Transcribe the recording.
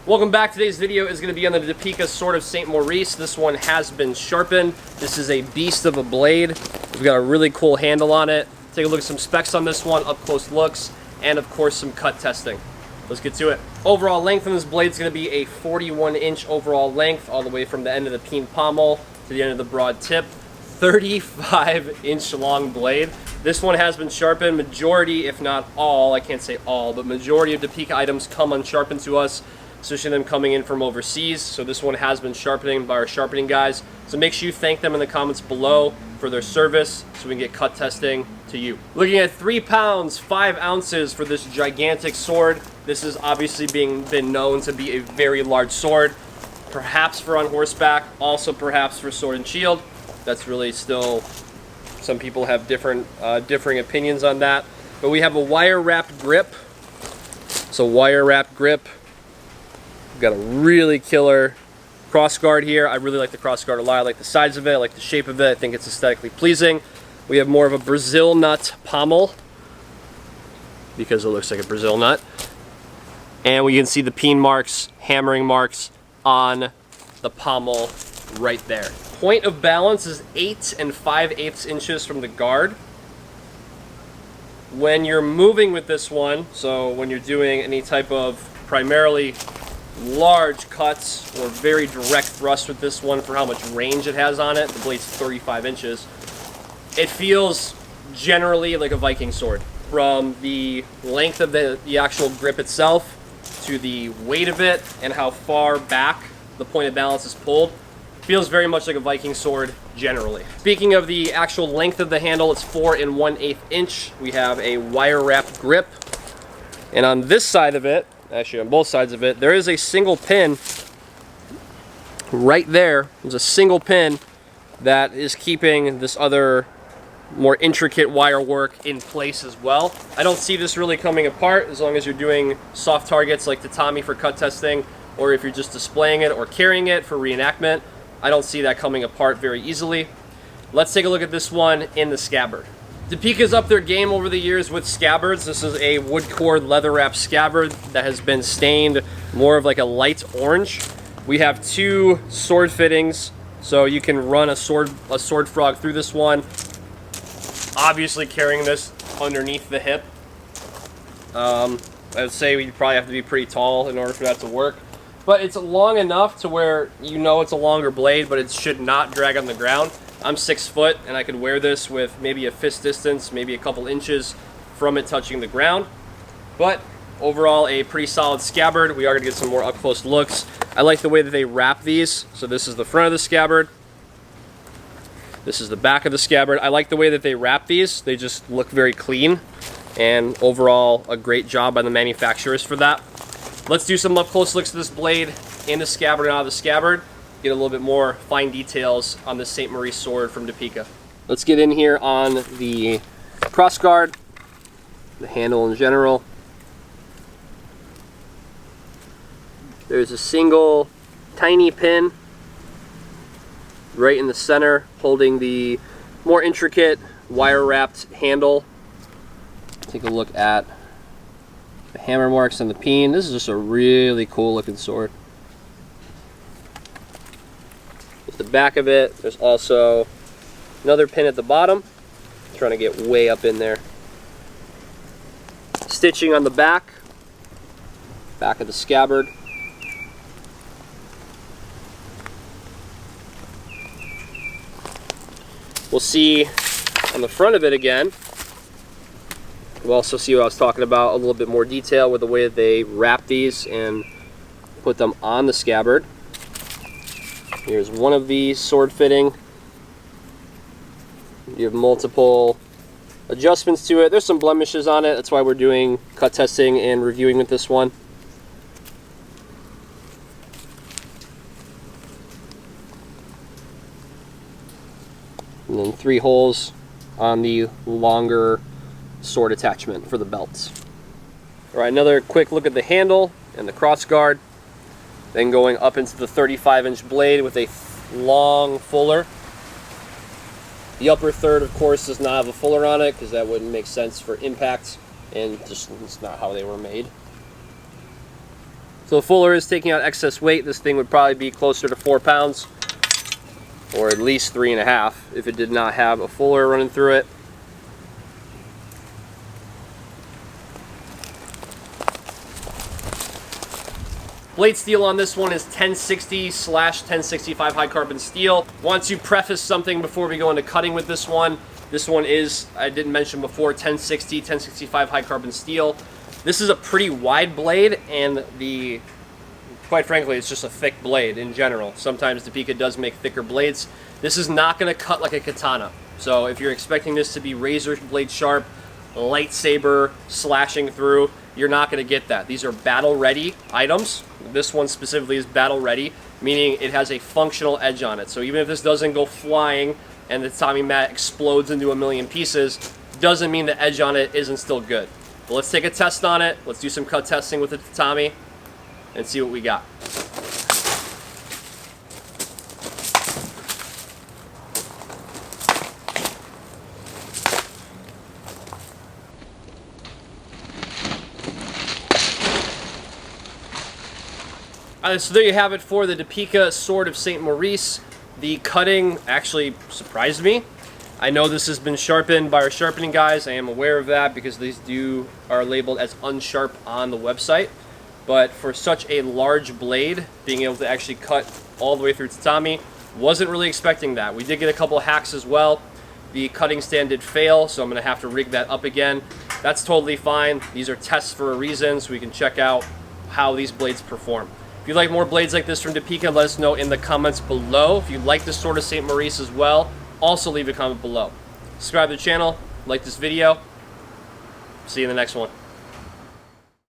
Welcome back. Today's video is going to be on the Deepeeka Sword of St. Maurice. This one has been sharpened. This is a beast of a blade. We've got a really cool handle on it. Take a look at some specs on this one, up close looks, and of course some cut testing. Let's get to it. Overall length on this blade is going to be a 41-inch overall length, all the way from the end of the peen pommel to the end of the broad tip. 35-inch long blade. This one has been sharpened. Majority, if not all, I can't say all, but majority of Deepeeka items come unsharpened to us, especially them coming in from overseas. So this one has been sharpening by our sharpening guys. So make sure you thank them in the comments below for their service so we can get cut testing to you. Looking at 3 pounds, 5 ounces for this gigantic sword. This is obviously been known to be a very large sword, perhaps for on horseback, also perhaps for sword and shield. That's really still, some people have different differing opinions on that. But we have a wire wrapped grip. So wire wrapped grip. We've got a really killer crossguard here. I really like the crossguard a lot. I like the size of it. I like the shape of it. I think it's aesthetically pleasing. We have more of a Brazil nut pommel because it looks like a Brazil nut. And we can see the peen marks, hammering marks on the pommel right there. Point of balance is 8 5/8 inches from the guard. When you're moving with this one, so when you're doing any type of primarily large cuts or very direct thrust with this one for how much range it has on it, the blade's 35 inches, it feels generally like a Viking sword. From the length of the actual grip itself to the weight of it and how far back the point of balance is pulled, feels very much like a Viking sword generally. Speaking of the actual length of the handle, it's 4 1/8 inch. We have a wire wrapped grip. And on this side of it, actually on both sides of it, there is a single pin right there. There's a single pin that is keeping this other more intricate wire work in place as well. I don't see this really coming apart as long as you're doing soft targets like tatami for cut testing, or if you're just displaying it or carrying it for reenactment. I don't see that coming apart very easily. Let's take a look at this one in the scabbard. Deepeeka's up their game over the years with scabbards. This is a wood cord leather wrap scabbard that has been stained more of like a light orange. We have 2 sword fittings, so you can run a sword frog through this one. Obviously carrying this underneath the hip. I would say we probably have to be pretty tall in order for that to work. But it's long enough to where you know it's a longer blade, but it should not drag on the ground. I'm 6 foot and I could wear this with maybe a fist distance, maybe a couple inches from it touching the ground. But overall, a pretty solid scabbard. We are going to get some more up close looks. I like the way that they wrap these. So this is the front of the scabbard. This is the back of the scabbard. I like the way that they wrap these. They just look very clean, and overall a great job by the manufacturers for that. Let's do some up close looks of this blade in the scabbard and out of the scabbard. Get a little bit more fine details on this St. Maurice sword from Deepeeka. Let's get in here on the crossguard, the handle in general. There's a single tiny pin right in the center holding the more intricate wire wrapped handle. Take a look at the hammer marks on the peen. This is just a really cool looking sword. At the back of it, there's also another pin at the bottom. I'm trying to get way up in there. Stitching on the back of the scabbard. We'll see on the front of it again. We'll also see what I was talking about, a little bit more detail with the way that they wrap these and put them on the scabbard. Here's one of these sword fitting. You have multiple adjustments to it. There's some blemishes on it. That's why we're doing cut testing and reviewing with this one. And then 3 holes on the longer sword attachment for the belts. All right, another quick look at the handle and the crossguard. Then going up into the 35-inch blade with a long fuller. The upper third, of course, does not have a fuller on it because that wouldn't make sense for impact, and just it's not how they were made. So the fuller is taking out excess weight. This thing would probably be closer to 4 pounds, or at least 3.5 if it did not have a fuller running through it. Blade steel on this one is 1060/1065 high carbon steel. Want to preface something before we go into cutting with this one. This one is, I didn't mention before, 1065 high carbon steel. This is a pretty wide blade, and quite frankly, it's just a thick blade in general. Sometimes Deepeeka does make thicker blades. This is not going to cut like a katana. So if you're expecting this to be razor blade sharp, lightsaber slashing through, you're not going to get that. These are battle ready items. This one specifically is battle ready, meaning it has a functional edge on it. So even if this doesn't go flying and the tatami mat explodes into a million pieces, doesn't mean the edge on it isn't still good. But let's take a test on it. Let's do some cut testing with the tatami and see what we got. So there you have it for the Deepeeka Sword of St. Maurice. The cutting actually surprised me. I know this has been sharpened by our sharpening guys. I am aware of that because these are labeled as unsharp on the website. But for such a large blade, being able to actually cut all the way through tatami, wasn't really expecting that. We did get a couple hacks as well. The cutting stand did fail, so I'm going to have to rig that up again. That's totally fine. These are tests for a reason, so we can check out how these blades perform. If you'd like more blades like this from Deepeeka, let us know in the comments below. If you like the Sword of St. Maurice as well, also leave a comment below. Subscribe to the channel, like this video. See you in the next one.